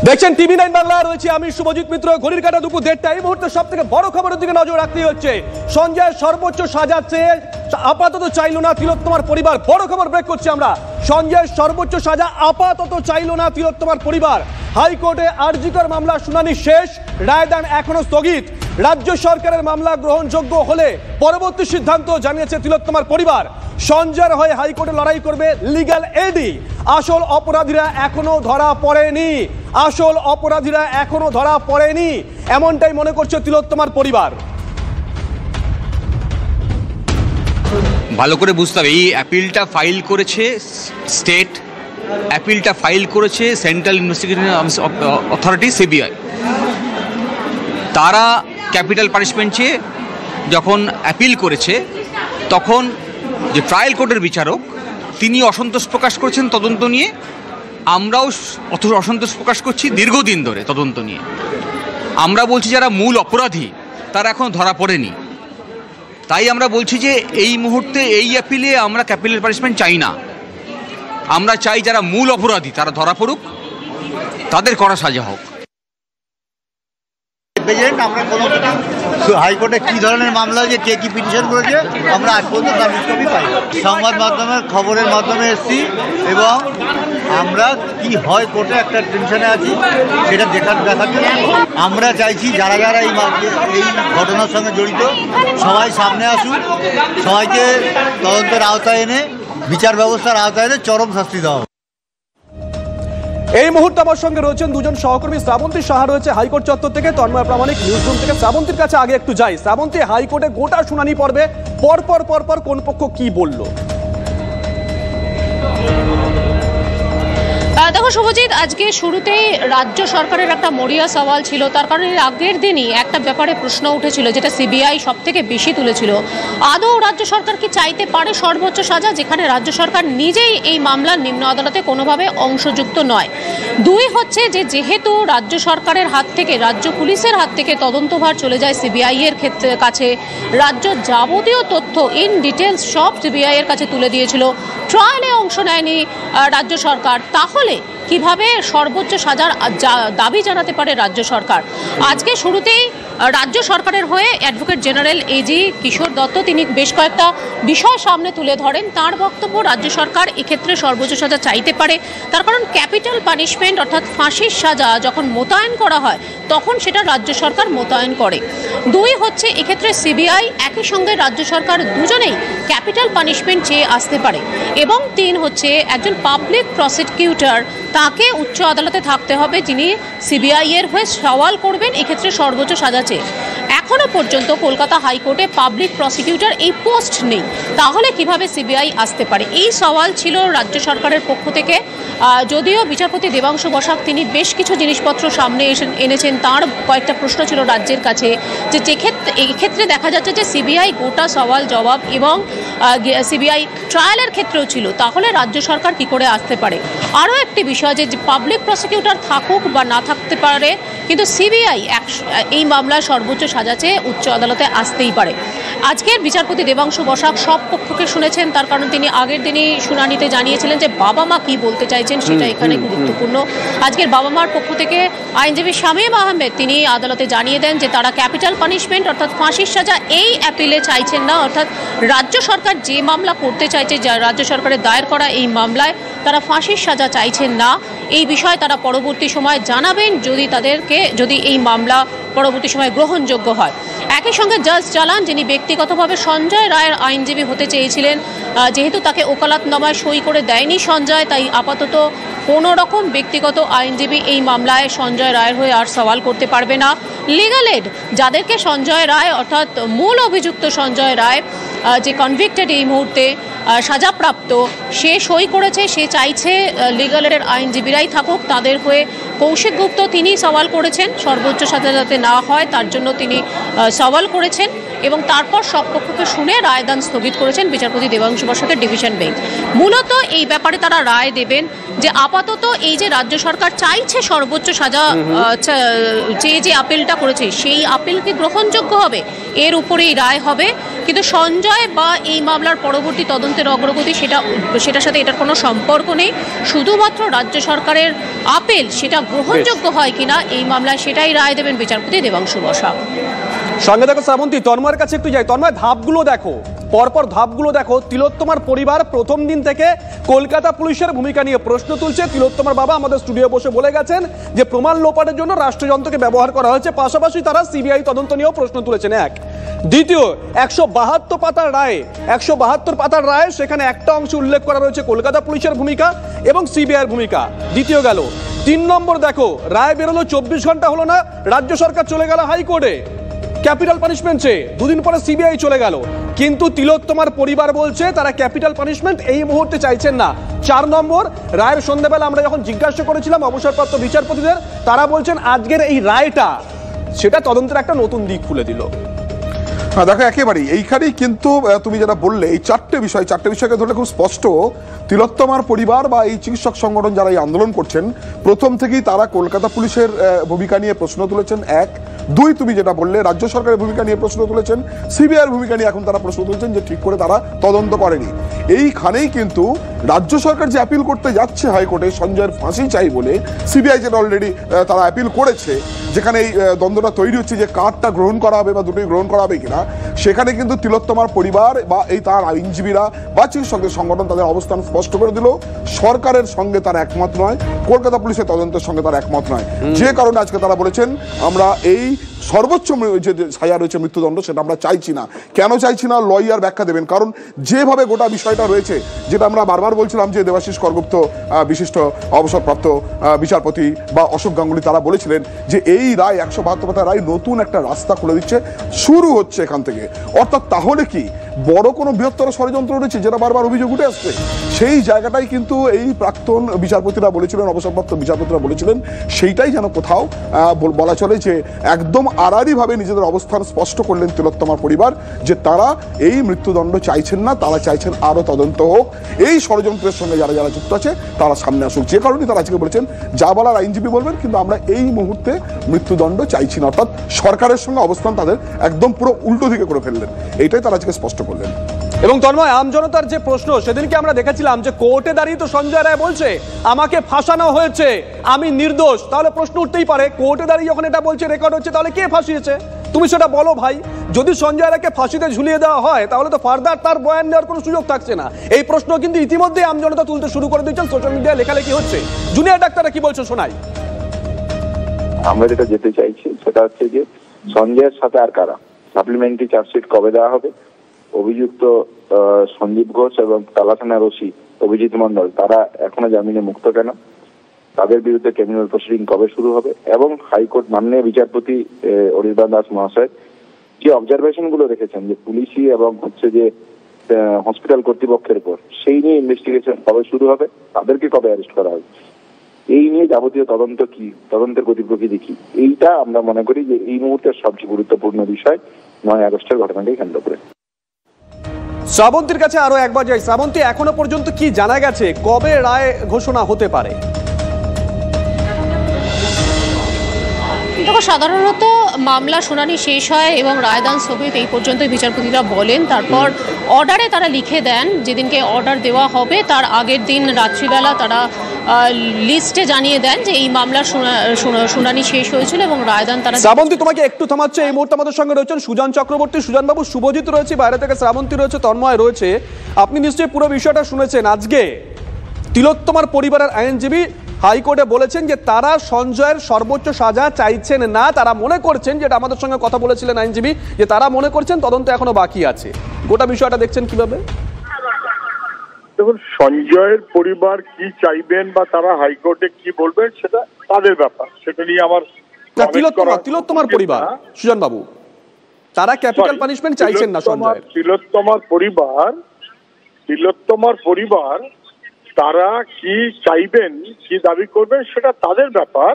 দেখছেন টিভি 9 বাংলা, রয়েছে আমি শুভজিৎ মিত্র। ঘড়ির কাঁটা দুপুর 1:30। এই মুহূর্তে সব থেকে বড় খবরের দিকে নজর রাখতেই হচ্ছে। সঞ্জয় সর্বোচ্চ সাজা চেয়ে আপাতত চাইল না তিলোত্তমার পরিবার। বড় খবর ব্রেক করছি আমরা। সঞ্জয় সর্বোচ্চ সাজা আপাতত চাইল না তিলোত্তমার পরিবার। হাইকোর্টে আরজিকর মামলা শুনানি শেষ, রায়দান এখনো স্থগিত। রাজ্য সরকারের মামলা গ্রহণযোগ্য হলে পরবর্তী সিদ্ধান্ত জানিয়েছে তিলোত্তমার পরিবার। সঞ্জয়ের হয়ে হাইকোর্টে লড়াই করবে লিগ্যাল এডি। আসল অপরাধীরা এখনো ধরা পড়েনি, আসল অপরাধীরা এখনো ধরা পড়েনি, এমনটাই মনে করছে তিলোত্তমার পরিবার। ভালো করে বুঝতে হবে, এই অ্যাপিলটা ফাইল করেছে স্টেট, অ্যাপিলটা ফাইল করেছে সেন্ট্রাল ইনভেস্টিগেশন অথরিটি সিবিআই। তারা ক্যাপিটাল পানিশমেন্ট চেয়ে যখন অ্যাপিল করেছে, তখন যে ট্রায়াল কোর্টের বিচারক তিনি অসন্তোষ প্রকাশ করেছেন তদন্ত নিয়ে। আমরাও অসন্তোষ প্রকাশ করছি দীর্ঘদিন ধরে তদন্ত নিয়ে। আমরা বলছি যারা মূল অপরাধী তারা এখন ধরা পড়েনি। তাই আমরা বলছি যে এই মুহূর্তে এই অ্যাপিলে আমরা ক্যাপিটাল পানিশমেন্ট চাই না। আমরা চাই যারা মূল অপরাধী তারা ধরা পড়ুক, তাদের কড়া সাজা হোক। আমরা কোনো হাইকোর্টে কী ধরনের মামলা হয়েছে, কে কী পিটিশন করেছে, আমরা আজ পর্যন্ত তার নিষ্পত্তি পাই। সংবাদ মাধ্যমের খবরের মাধ্যমে এসেছি এবং আমরা কি হয় কোর্টে একটা টেনশনে আছি, সেটা দেখার জন্য আমরা চাইছি যারা যারা এই ঘটনার সঙ্গে জড়িত সবাই সামনে আসুন, সবাইকে তদন্তের আওতায় এনে বিচার ব্যবস্থার আওতায় এনে চরম শাস্তি দেওয়া। এই মুহূর্তে আমার সঙ্গে রয়েছেন দুজন সহকর্মী। শ্রাবন্তী সাহা রয়েছে হাইকোর্ট চত্বর থেকে, তন্ময় প্রামাণিক নিউজরুম থেকে। শ্রাবন্তীর কাছে আগে একটু যাই। শ্রাবন্তী, হাইকোর্টে গোটা শুনানি পর্বে পরপর কোন পক্ষ কি বলল? দেখো শুভজিৎ, আজকে শুরুতেই রাজ্য সরকারের একটা মরিয়া সওয়াল ছিল। তার কারণে আগের দিনই একটা ব্যাপারে প্রশ্ন উঠেছিল, যেটা সিবিআই সব থেকে বেশি তুলেছিল। আদৌ রাজ্য সরকার কি চাইতে পারে সর্বোচ্চ সাজা, যেখানে রাজ্য সরকার নিজেই এই মামলার নিম্ন আদালতে কোনোভাবে অংশযুক্ত নয়। দুই হচ্ছে যে যেহেতু রাজ্য সরকারের হাত থেকে, রাজ্য পুলিশের হাত থেকে তদন্তভার চলে যায় সিবিআই এর কাছে, রাজ্য যাবতীয় তথ্য ইন ডিটেলস সব সিবিআই এর কাছে তুলে দিয়েছিল। ট্রায়ালে অংশ নেয়নি রাজ্য সরকার, তাহলে কিভাবে সর্বোচ্চ সাজার দাবি জানাতে পারে রাজ্য সরকার? আজকে শুরুতেই রাজ্য সরকারের হয়ে অ্যাডভোকেট জেনারেল এজি কিশোর দত্ত তিনি বেশ কয়েকটা বিষয় সামনে তুলে ধরেন। তার বক্তব্য, রাজ্য সরকার এক্ষেত্রে সর্বোচ্চ সাজা চাইতে পারে। তার কারণ ক্যাপিটাল পানিশমেন্ট অর্থাৎ ফাঁসির সাজা যখন মোতায়েন করা হয় তখন সেটা রাজ্য সরকার মোতায়েন করে। দুই হচ্ছে এক্ষেত্রে সিবিআই একই সঙ্গে রাজ্য সরকার দুজনেই ক্যাপিটাল পানিশমেন্ট চেয়ে আসতে পারে। এবং তিন হচ্ছে একজন পাবলিক প্রসিকিউটর, তাকে উচ্চ আদালতে থাকতে হবে যিনি সিবিআই এর হয়ে সওয়াল করবেন এক্ষেত্রে সর্বোচ্চ সাজা চেয়ে। এখনো পর্যন্ত কলকাতা হাইকোর্টে পাবলিক প্রসিকিউটর এই পোস্ট নেই, তাহলে কিভাবে সিবিআই আসতে পারে? এই সওয়াল ছিল রাজ্য সরকারের পক্ষ থেকে। যদিও বিচারপতি দেবাংশু বসাক তিনি বেশ কিছু জিনিসপত্র সামনে এনেছেন, তার কয়েকটা প্রশ্ন ছিল রাজ্যের কাছে, যে এক্ষেত্রে দেখা যাচ্ছে যে সিবিআই গোটা সওয়াল জবাব এবং সিবিআই ট্রায়ালের ক্ষেত্রেও ছিল, তাহলে রাজ্য সরকার কি করে আসতে পারে? আরও একটি বিষয় যে পাবলিক প্রসিকিউটর থাকুক বা না থাকতে পারে, কিন্তু সিবিআই এই মামলায় সর্বোচ্চ সাজা চেয়ে উচ্চ আদালতে আসতেই পারে। আজকের বিচারপতি দেবাংশু বসাক সব পক্ষকে শুনেছেন, তার কারণ তিনি আগের দিনই শুনানিতে জানিয়েছিলেন যে বাবা মা কি বলতে চাইছেন সেটা এখানে গুরুত্বপূর্ণ। আজকের বাবা মার পক্ষ থেকে আইনজীবী শামীম আহমেদ তিনি আদালতে জানিয়ে দেন যে তারা ক্যাপিটাল পানিশমেন্ট অর্থাৎ ফাঁসির সাজা এই অ্যাপিলে চাইছেন না, অর্থাৎ রাজ্য সরকার যে মামলা করতে চাইছে, যা রাজ্য সরকারের দায়ের করা এই মামলায় তারা ফাঁসির সাজা চাইছেন না। এই বিষয়ে তারা পরবর্তী সময় জানাবেন যদি এই মামলা পরবর্তী সময় গ্রহণযোগ্য হয়। একই সঙ্গে জাজ জালান, যিনি ব্যক্তিগতভাবে সঞ্জয় রায়ের আইনজীবী হতে চেয়েছিলেন, যেহেতু তাকে ওকালতনামায় সই করে দেয়নি সঞ্জয়, তাই আপাতত কোনো রকম ব্যক্তিগত আইনজীবী এই মামলায় সঞ্জয় রায়ের হয়ে আর সওয়াল করতে পারবে না। লিগ্যাল এড, যাদেরকে সঞ্জয় রায় অর্থাৎ মূল অভিযুক্ত সঞ্জয় রায় যে কনভিক্টেড এই মুহূর্তে সাজাপ্রাপ্ত, সে সই করেছে, সে চাইছে লিগ্যাল এডের আইনজীবীরাই থাকুক তাদের হয়ে। কৌশিক গুপ্ত তিনি সওয়াল করেছেন সর্বোচ্চ সাজা যাতে না হয় তার জন্য তিনি সওয়াল করেছেন, এবং তারপর সব পক্ষকে শুনে রায়দান স্থগিত করেছেন বিচারপতি দেবাংশু বসাকের ডিভিশন বেঞ্চ। মূলত এই ব্যাপারে তারা রায় দেবেন যে আপাতত এই যে রাজ্য সরকার চাইছে সর্বোচ্চ সাজা যে আপিলটা করেছে সেই আপিল কি গ্রহণযোগ্য হবে, এর উপরেই রায় হবে। কিন্তু সঞ্জয় বা এই মামলার পরবর্তী তদন্তের অগ্রগতি সেটার সাথে এটার কোনো সম্পর্ক নেই। শুধুমাত্র রাজ্য সরকারের আপিল সেটা গ্রহণযোগ্য হয় কিনা এই মামলায় সেটাই রায় দেবেন বিচারপতি দেবাংশু বসাক। সঙ্গে দেখো শ্রাবন্তী, তন্ময়ের কাছে একটু যাই। তন্ময়, ধাপগুলো দেখো, পরপর ধাপগুলো দেখো। তিলোত্তমার পরিবার প্রথম দিন থেকে কলকাতা পুলিশের ভূমিকা নিয়ে প্রশ্ন তুলছে। তিলোত্তমার বাবা আমাদের স্টুডিও বসে বলে গেছেন যে প্রমাণ লোপাটের জন্য রাষ্ট্রযন্ত্রকে ব্যবহার করা হয়েছে। পাশাপাশি তারা সিবিআই তদন্ত নিয়েও প্রশ্ন তুলেছেন। এক, দ্বিতীয়, 172 পাতার রায় সেখানে একটা অংশ উল্লেখ করা রয়েছে কলকাতা পুলিশের ভূমিকা এবং সিবিআইয়ের ভূমিকা। দ্বিতীয় গেল। 3 নম্বর দেখো, রায় বেরোলো 24 ঘন্টা হলো না, রাজ্য সরকার চলে গেল হাইকোর্টে ক্যাপিটাল পানিশমেন্ট চেয়ে। 2 দিন পরে সিবিআই চলে গেল। কিন্তু তিলোত্তমার পরিবার বলছে তারা ক্যাপিটাল পানিশমেন্ট এই মুহূর্তে চাইছেন না। 4 নম্বর, রায়ের সন্ধ্যাবেলা আমরা যখন জিজ্ঞাসা করেছিলাম অবসরপ্রাপ্ত বিচারপতিদের, তারা বলছেন আজকের এই রায়টা সেটা তদন্তের একটা নতুন দিক খুলে দিল। হ্যাঁ দেখো, একেবারেই এইখানেই কিন্তু তুমি যেটা বললে এই চারটে বিষয়কে ধরলে খুব স্পষ্ট তিলোত্তমার পরিবার বা এই চিকিৎসক সংগঠন যারা এই আন্দোলন করছেন প্রথম থেকেই তারা কলকাতা পুলিশের ভূমিকা নিয়ে প্রশ্ন তুলেছেন। 1, 2, তুমি যেটা বললে রাজ্য সরকারের ভূমিকা নিয়ে প্রশ্ন তুলেছেন, সিবিআইয়ের ভূমিকা নিয়ে এখন তারা প্রশ্ন তুলছেন যে ঠিক করে তারা তদন্ত করেনি। এইখানেই কিন্তু রাজ্য সরকার যে অ্যাপিল করতে যাচ্ছে হাইকোর্টে সঞ্জয়ের ফাঁসি চাই বলে, সিবিআই যেটা অলরেডি তারা অ্যাপিল করেছে, যেখানে এই দ্বন্দ্বটা তৈরি হচ্ছে যে কার্ডটা গ্রহণ করা হবে বা দুটোই গ্রহণ করা হবে কিনা, সেখানে কিন্তু তিলোত্তমার পরিবার বা এই তার আইনজীবীরা বা চিকিৎসকদের সংগঠন তাদের অবস্থান স্পষ্ট করে দিল। সরকারের সঙ্গে তারা একমত নয়, কলকাতা পুলিশের তদন্তের সঙ্গে তারা একমত নয়। যে কারণে আজকে তারা বলেছেন আমরা এই সর্বোচ্চ যে সাজা রয়েছে মৃত্যুদণ্ড সেটা আমরা চাইছি না। কেন চাইছি না, লয়ার ব্যাখ্যা দেবেন। কারণ যেভাবে গোটা বিষয়টা রয়েছে, যেটা আমরা বারবার বলছিলাম যে দেবাশিস করগুপ্ত বিশিষ্ট অবসরপ্রাপ্ত বিচারপতি বা অশোক গাঙ্গুলি তারা বলেছিলেন যে এই রায় 172 পাতার রায় নতুন একটা রাস্তা খুলে দিচ্ছে, শুরু হচ্ছে এখান থেকে। অর্থাৎ তাহলে কি বড় কোনো বৃহত্তর ষড়যন্ত্র রয়েছে যেটা বারবার অভিযোগ উঠে আসছে, সেই জায়গাটাই কিন্তু এই প্রাক্তন বিচারপতিরা বলেছিলেন, অবসরপ্রাপ্ত বিচারপতিরা বলেছিলেন। সেইটাই যেন কোথাও বলা চলে যে একদম আড়াআড়িভাবে নিজেদের অবস্থান স্পষ্ট করলেন তিলোত্তমার পরিবার যে তারা এই মৃত্যুদণ্ড চাইছেন না, তারা চাইছেন আরো তদন্ত হোক, এই ষড়যন্ত্রের সঙ্গে যারা যারা যুক্ত আছে তারা সামনে আসুক। যে কারণে তারা আজকে বলেছেন যা বলার আইনজীবী বলবেন, কিন্তু আমরা এই মুহূর্তে মৃত্যুদণ্ড চাইছি না। অর্থাৎ সরকারের সঙ্গে অবস্থান তাদের একদম পুরো উল্টো দিকে করে ফেললেন, এইটাই তারা আজকে স্পষ্ট করলেন। এবং তন্ময়, আমজনতার যে প্রশ্ন সেদিনকে আমরা দেখেছিলাম যে কোর্টে দাঁড়িয়ে তো সঞ্জয় রায় বলছে আমাকে ফাঁসানো হয়েছে, আমি নির্দোষ। তাহলে প্রশ্ন উঠতেই পারে, কোর্টে দাঁড়িয়ে যখন এটা বলছে, রেকর্ড হচ্ছে, তাহলে কে ফাঁসিয়েছে? তুমি সেটা বলো ভাই। যদি সঞ্জয় রায়কে ফাঁসিতে ঝুলিয়ে দেওয়া হয় তাহলে তো ফার্দার তার বয়ান নেওয়ার কোনো সুযোগ থাকছে না। এই প্রশ্ন কিন্তু ইতিমধ্যে আমজনতা তুলতে শুরু করে দিচ্ছেন, সোশ্যাল মিডিয়ায় লেখালেখি হচ্ছে। জুনিয়র ডাক্তাররা কি বলছেন শোনাই। আমরা যেটা যেতে চাইছি সেটা হচ্ছে যে সঞ্জয়ের সাথে আর কারা, সাপ্লিমেন্টারি চার্জশিট কবে দেওয়া হবে, অভিযুক্ত সন্দীপ ঘোষ এবং তালা থানার ওসি অভিজিৎ মন্ডল তারা এখনো জামিনে মুক্ত কেন, তাদের বিরুদ্ধে ক্রিমিনাল প্রসিডিং কবে শুরু হবে, এবং হাইকোর্ট মাননীয় বিচারপতি অনির্বাণ দাস মহাশয় যে অবজারভেশন গুলো রেখেছেন যে পুলিশি এবং হচ্ছে যে হসপিটাল কর্তৃপক্ষের উপর, সেই নিয়ে ইনভেস্টিগেশন কবে শুরু হবে, তাদেরকে কবে অ্যারেস্ট করা হবে, এই নিয়ে যাবতীয় তদন্ত কি, তদন্তের গতি প্রকৃতি কি, এইটা আমরা মনে করি যে এই মুহূর্তের সবচেয়ে গুরুত্বপূর্ণ বিষয় 9 আগস্টের ঘটনাটাই কেন্দ্র করে। শ্রাবন্তীর কাছে আরো একবার যাই। শ্রাবন্তী, এখনো পর্যন্ত কি জানা গেছে কবে রায় ঘোষণা হতে পারে? দেখো, সাধারণত মামলা শুনানি শেষ হয় এবং রায়দান স্থগিত এই পর্যন্তই বিচারপতিরা বলেন। তারপর অর্ডারে তারা লিখে দেন, যেদিনকে অর্ডার দেওয়া হবে তার আগের দিন রাত্রিবেলা তারা লিস্টে জানিয়ে দেন যে এই মামলার শুনানি শেষ হয়েছিল এবং রায়দান তারা। শ্রাবন্তী, তোমাকে একটু থামাচ্ছে। এই মুহূর্তে আমাদের সঙ্গে রয়েছেন সুজন চক্রবর্তী, সুজনবাবু, শুভজিৎ রয়েছে বাইরে থেকে, শ্রাবন্তী রয়েছে, তন্ময় রয়েছে। আপনি নিশ্চয়ই পুরো বিষয়টা শুনেছেন। আজকে তিলোত্তমার পরিবারের আইনজীবী হাইকোর্টে বলেছেন যে তারা সঞ্জয়ের সর্বোচ্চ সাজা চাইছেন না। তারা মনে করছেন, যেটা আমাদের সঙ্গে কথা বলেছিলেন আইনজীবী, যে তারা মনে করছেন তদন্ত এখনো বাকি আছে। গোটা বিষয়টা দেখছেন কিভাবে? দেখুন, সঞ্জয়ের পরিবার কি চাইবেন বা তারা হাইকোর্টে কি বলবেন সেটা তাদের ব্যাপার, সেটা নিয়ে আমার তিলোত্তমার পরিবার, সুজন বাবু, তারা ক্যাপিটাল পানিশমেন্ট চাইছেন না সঞ্জয়ের। তিলোত্তমার পরিবার তারা কি চাইবেন, কি দাবি করবেন সেটা তাদের ব্যাপার।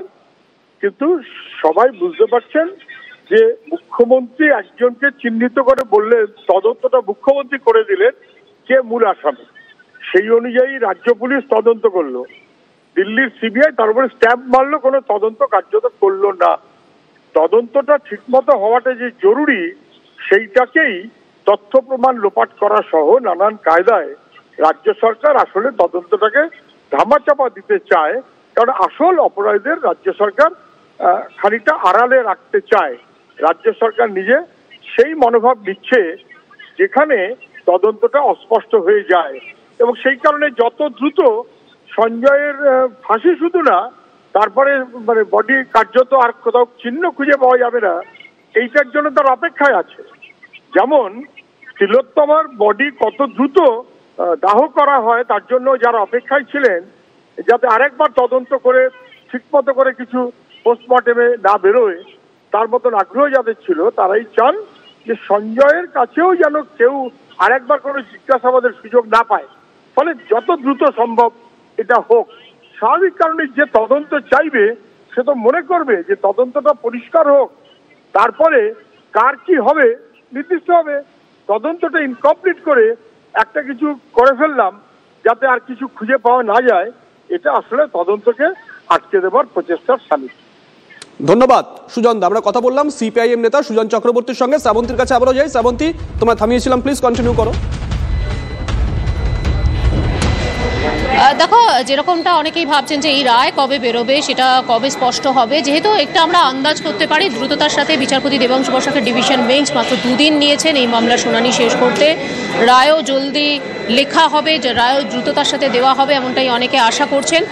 কিন্তু সবাই বুঝতে পারছেন যে মুখ্যমন্ত্রী একজনকে চিহ্নিত করে বললেন, তদন্তটা মুখ্যমন্ত্রী করে দিলেন কে মূল আসামি, সেই অনুযায়ী রাজ্য পুলিশ তদন্ত করলো, দিল্লির সিবিআই তার উপরে স্ট্যাম্প মারলো, কোনো তদন্ত কার্যত করলো না। তদন্তটা ঠিকমতো হওয়াটা যে জরুরি সেইটাকেই তথ্য প্রমাণ লোপাট করা সহ নানান কায়দায় রাজ্য সরকার আসলে তদন্তটাকে ধামাচাপা দিতে চায়, কারণ আসল অপরাধীদের রাজ্য সরকার খানিকটা আড়ালে রাখতে চায়। রাজ্য সরকার নিজে সেই মনোভাব নিচ্ছে যেখানে তদন্তটা অস্পষ্ট হয়ে যায়, এবং সেই কারণে যত দ্রুত সঞ্জয়ের ফাঁসি শুধু না, তারপরে মানে বডি কার্যত আর কোথাও চিহ্ন খুঁজে পাওয়া যাবে না, এইটার জন্য তার অপেক্ষায় আছে। যেমন তিলোত্তমার বডি কত দ্রুত দাহ করা হয় তার জন্য যারা অপেক্ষায় ছিলেন, যাতে আরেকবার তদন্ত করে ঠিকমতো করে কিছু পোস্টমর্টেমে না বেরোয়, তার মতন আগ্রহ যাদের ছিল, তারাই চান যে সঞ্জয়ের কাছেও যেন কেউ আরেকবার কোনো জিজ্ঞাসাবাদের সুযোগ না পায়। ফলে যত দ্রুত সম্ভব এটা হোক। স্বাভাবিক কারণে যে তদন্ত চাইবে সে তো মনে করবে যে তদন্তটা পরিষ্কার হোক, তারপরে কার কি হবে নির্দিষ্ট হবে। তদন্তটা ইনকমপ্লিট করে একটা কিছু করে ফেললাম যাতে আর কিছু খুঁজে পাওয়া না যায়, এটা আসলে তদন্তকে আটকে দেবার প্রচেষ্টার সামিল। ধন্যবাদ সুজন দা। আমরা কথা বললাম সিপিআইএম নেতা সুজন চক্রবর্তীর সঙ্গে। শ্রাবন্তীর কাছে আবারও যাই। শ্রাবন্তী, তোমরা থামিয়েছিলাম, প্লিজ কন্টিনিউ করো। দেখো, যেরকমটা অনেকেই ভাবছেন যে এই রায় কবে বেরোবে, সেটা কবে স্পষ্ট হবে, যেহেতু একটা আমরা আন্দাজ করতে পারি দ্রুততার সাথে বিচারপতি দেবাংশু বসাকের ডিভিশন বেঞ্চ মাত্র 2 দিন নিয়েছেন এই মামলার শুনানি শেষ করতে। রায়ও জলদি লেখা হবে, যে রায়ও দ্রুততার সাথে দেওয়া হবে, এমনটাই অনেকে আশা করছেন।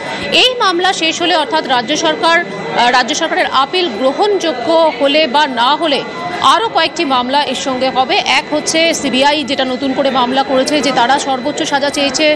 এই মামলা শেষ হলে, অর্থাৎ রাজ্য সরকারের আপিল গ্রহণযোগ্য হলে বা না হলে আরও কয়েকটি মামলা এর সঙ্গে হবে। এক হচ্ছে সিবিআই যেটা নতুন করে মামলা করেছে, যে তারা সর্বোচ্চ সাজা চেয়েছে